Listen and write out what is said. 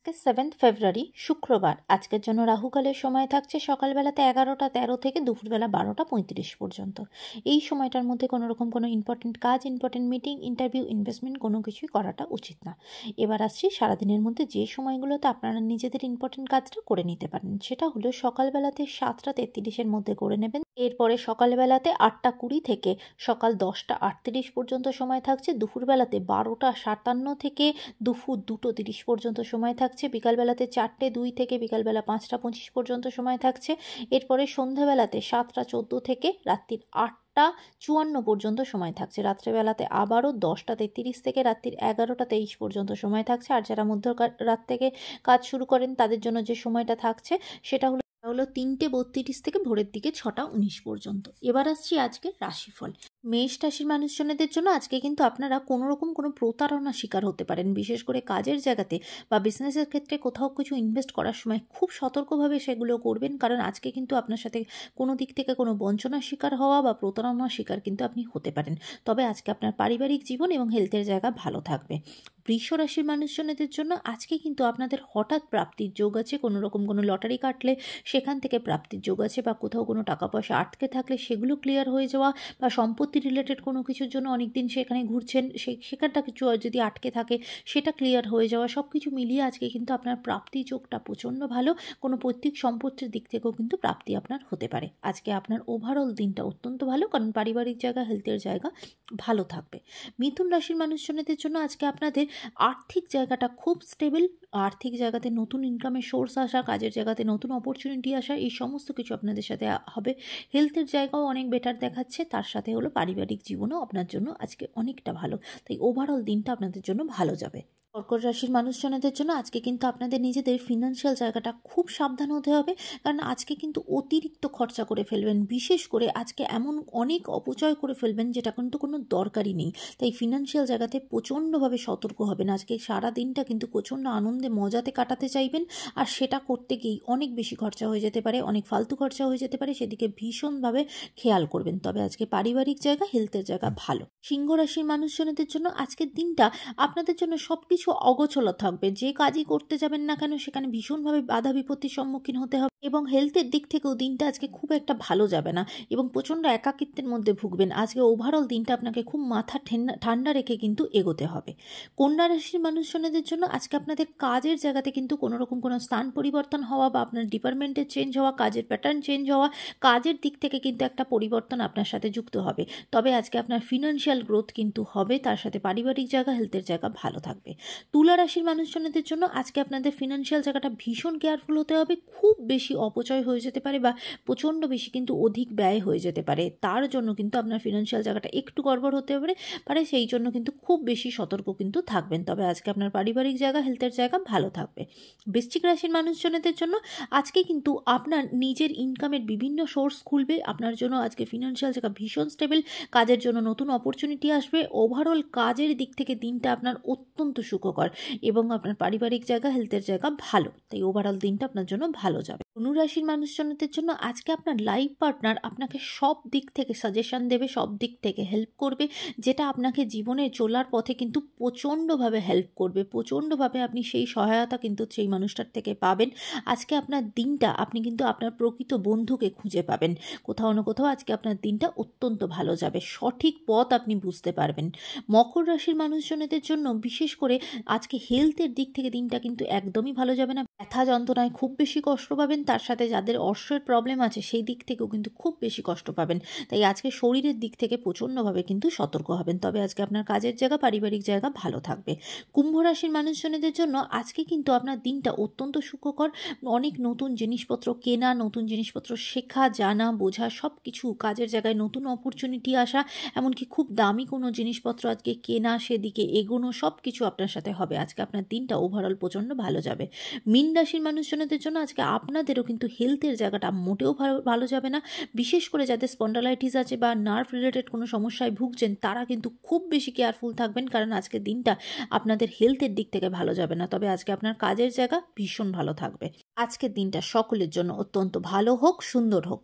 7 ফেব্রুয়ারি শুক্রবার। আজকের জন্য রাহুকালের সময় থাকছে সকালবেলাতে 11টা 13 থেকে দুপুরবেলা 12টা 35 পর্যন্ত। এই সময়টার মধ্যে কোনো রকম কোনো ইম্পর্টেন্ট কাজ, ইম্পর্টেন্ট মিটিং, ইন্টারভিউ, ইনভেস্টমেন্ট কোনো কিছুই করাটা উচিত না। এবার আসছি সারাদিনের মধ্যে যে সময়গুলোতে আপনারা নিজেদের ইম্পর্টেন্ট কাজটা করে নিতে পারেন, সেটা হলো সকালবেলাতে 7টা 33-এর মধ্যে করে নেবেন। এরপরে সকালবেলাতে 8টা 20 থেকে সকাল 10টা 38 পর্যন্ত সময় থাকছে। দুপুরবেলাতে 12টা 57 থেকে দুপুর 2টো 30 পর্যন্ত সময় থাকছে। বিকালবেলাতে 4টে 2 থেকে বিকালবেলা 5টা 25 পর্যন্ত সময় থাকছে। এরপরে সন্ধ্যাবেলাতে 7টা 14 থেকে রাত্রির 8টা 54 পর্যন্ত সময় থাকছে। রাত্রেবেলাতে আবারও 10টা 33 থেকে রাত্রির 11টা 23 পর্যন্ত সময় থাকছে। আর যারা মধ্যরাত থেকে কাজ শুরু করেন তাদের জন্য যে সময়টা থাকছে সেটা হলো 3টে 32 থেকে ভোরের দিকে 6টা 19 পর্যন্ত। এবার আসছি আজকের রাশিফল। মেষ রাশির মানুষজনদের জন্য আজকে কিন্তু আপনারা কোনো রকম কোনো প্রতারণার শিকার হতে পারেন। বিশেষ করে কাজের জায়গাতে বা বিজনেসের ক্ষেত্রে কোথাও কিছু ইনভেস্ট করার সময় খুব সতর্কভাবে সেগুলো করবেন, কারণ আজকে কিন্তু আপনার সাথে কোনো দিক থেকে কোনো বঞ্চনার শিকার হওয়া বা প্রতারণার শিকার কিন্তু আপনি হতে পারেন। তবে আজকে আপনার পারিবারিক জীবন এবং হেলথের জায়গা ভালো থাকবে। বৃষ রাশির মানুষজনদের জন্য আজকে কিন্তু আপনাদের হঠাৎ প্রাপ্তির যোগ আছে। কোনো রকম কোনো লটারি কাটলে সেখান থেকে প্রাপ্তির যোগ আছে, বা কোথাও কোনো টাকা পয়সা আটকে থাকলে সেগুলো ক্লিয়ার হয়ে যাওয়া, বা সম্পত্তি রিলেটেড কোনো কিছুর জন্য অনেকদিন সেখানে ঘুরছেন, সেখানটা কিছু যদি আটকে থাকে সেটা ক্লিয়ার হয়ে যাওয়া, সব কিছু মিলিয়ে আজকে কিন্তু আপনার প্রাপ্তি যোগটা প্রচণ্ড ভালো। কোনো পৈতৃক সম্পত্তির দিক থেকেও কিন্তু প্রাপ্তি আপনার হতে পারে। আজকে আপনার ওভারঅল দিনটা অত্যন্ত ভালো, কারণ পারিবারিক জায়গা, হেলথের জায়গা ভালো থাকবে। মিথুন রাশির মানুষজনদের জন্য আজকে আপনাদের আর্থিক জায়গাটা খুব স্টেবল। আর্থিক জায়গাতে নতুন ইনকামের সোর্স আসা, কাজের জায়গাতে নতুন অপরচুনিটি আসা, এই সমস্ত কিছু আপনাদের সাথে হবে। হেলথের জায়গাও অনেক বেটার দেখাচ্ছে, তার সাথে হলো পারিবারিক জীবনও আপনার জন্য আজকে অনেকটা ভালো। তাই ওভারঅল দিনটা আপনাদের জন্য ভালো যাবে। কর্কট রাশির মানুষজনদের জন্য আজকে কিন্তু আপনাদের নিজেদের ফিনান্সিয়াল জায়গাটা খুব সাবধান হতে হবে, কারণ আজকে কিন্তু অতিরিক্ত খরচা করে ফেলবেন। বিশেষ করে আজকে এমন অনেক অপচয় করে ফেলবেন যেটা কিন্তু কোনো দরকারই নেই। তাই ফিনান্সিয়াল জায়গাতে প্রচণ্ডভাবে সতর্ক হবেন। আজকে সারা দিনটা কিন্তু প্রচণ্ড আনন্দে মজাতে কাটাতে চাইবেন, আর সেটা করতে গিয়েই অনেক বেশি খরচা হয়ে যেতে পারে, অনেক ফালতু খরচা হয়ে যেতে পারে, সেদিকে ভীষণভাবে খেয়াল করবেন। তবে আজকে পারিবারিক জায়গা, হেলথের জায়গা ভালো। সিংহ রাশির মানুষজনদের জন্য আজকের দিনটা আপনাদের জন্য সব কিছু অগোছলা থাকবে। যে কাজই করতে যাবেন না কেন সেখানে ভীষণভাবে বাধা বিপত্তির সম্মুখীন হতে হবে, এবং হেলথের দিক থেকেও দিনটা আজকে খুব একটা ভালো যাবে না, এবং প্রচণ্ড একাকিত্বের মধ্যে ভুগবেন। আজকে ওভারঅল দিনটা আপনাকে খুব মাথা ঠান্ডা রেখে কিন্তু এগোতে হবে। কন্যা রাশির মানুষজনদের জন্য আজকে আপনাদের কাজের জায়গাতে কিন্তু কোনো রকম কোনো স্থান পরিবর্তন হওয়া, বা আপনার ডিপার্টমেন্টের চেঞ্জ হওয়া, কাজের প্যাটার্ন চেঞ্জ হওয়া, কাজের দিক থেকে কিন্তু একটা পরিবর্তন আপনার সাথে যুক্ত হবে। তবে আজকে আপনার ফিনান্সিয়াল গ্রোথ কিন্তু হবে, তার সাথে পারিবারিক জায়গা, হেলথের জায়গা ভালো থাকবে। তুলা রাশির মানুষজনদের জন্য আজকে আপনাদের ফিনান্সিয়াল জায়গাটা ভীষণ কেয়ারফুল হতে হবে। খুব বেশি অপচয় হয়ে যেতে পারে, বা প্রচণ্ড বেশি কিন্তু অধিক ব্যয় হয়ে যেতে পারে। তার জন্য কিন্তু আপনার ফিনান্সিয়াল জায়গাটা একটু গড়বড় হতে পারে, সেই জন্য কিন্তু খুব বেশি সতর্ক কিন্তু থাকবেন। তবে আজকে আপনার পারিবারিক জায়গা, হেলথের জায়গা ভালো থাকবে। বৃশ্চিক রাশির মানুষজনদের জন্য আজকে কিন্তু আপনার নিজের ইনকামের বিভিন্ন সোর্স খুলবে। আপনার জন্য আজকে ফিনান্সিয়াল জায়গা ভীষণ স্টেবল, কাজের জন্য নতুন অপরচুনিটি আসবে। ওভারঅল কাজের দিক থেকে দিনটা আপনার অত্যন্ত সুখকর, এবং আপনার পারিবারিক জায়গা, হেলথের জায়গা ভালো। তাই ওভারঅল দিনটা আপনার জন্য ভালো যাবে। ধনুরাশির মানুষজনদের জন্য আজকে আপনার লাইফ পার্টনার আপনাকে সব দিক থেকে সাজেশন দেবে, সব দিক থেকে হেল্প করবে, যেটা আপনাকে জীবনে চলার পথে কিন্তু প্রচণ্ডভাবে হেল্প করবে। প্রচণ্ডভাবে আপনি সেই সহায়তা কিন্তু সেই মানুষটার থেকে পাবেন। আজকে আপনার দিনটা আপনি কিন্তু আপনার প্রকৃত বন্ধুকে খুঁজে পাবেন। কোথাও না কোথাও আজকে আপনার দিনটা অত্যন্ত ভালো যাবে, সঠিক পথ আপনি বুঝতে পারবেন। মকর রাশির মানুষজনদের জন্য বিশেষ করে আজকে হেলথের দিক থেকে দিনটা কিন্তু একদমই ভালো যাবে না। ব্যথা যন্ত্রণায় খুব বেশি কষ্ট পাবেন, তার সাথে যাদের অর্শের প্রবলেম আছে সেই দিক থেকেও কিন্তু খুব বেশি কষ্ট পাবেন। তাই আজকে শরীরের দিক থেকে প্রচণ্ডভাবে কিন্তু সতর্ক হবেন। তবে আজকে আপনার কাজের জায়গা, পারিবারিক জায়গা ভালো থাকবে। কুম্ভ রাশির মানুষজনদের জন্য আজকে কিন্তু আপনার দিনটা অত্যন্ত সুখকর। অনেক নতুন জিনিসপত্র কেনা, নতুন জিনিসপত্র শেখা, জানা, বোঝা, সব কিছু, কাজের জায়গায় নতুন অপরচুনিটি আসা, এমনকি খুব দামি কোনো জিনিসপত্র আজকে কেনা, সেদিকে এগোনো, সব কিছু আপনার সাথে হবে। আজকে আপনার দিনটা ওভারঅল প্রচণ্ড ভালো যাবে। মীন রাশির মানুষজনদের জন্য আজকে আপনাদেরও কিন্তু হেলথের জায়গাটা মোটেও ভালো যাবে না। বিশেষ করে যাদের স্পন্ডালাইটিস আছে বা নার্ভ রিলেটেড কোনো সমস্যায় ভুগছেন, তারা কিন্তু খুব বেশি কেয়ারফুল থাকবেন, কারণ আজকে দিনটা আপনাদের হেলথের দিক থেকে ভালো যাবে না। তবে আজকে আপনার কাজের জায়গা ভীষণ ভালো থাকবে। আজকের দিনটা সকলের জন্য অত্যন্ত ভালো হোক, সুন্দর হোক।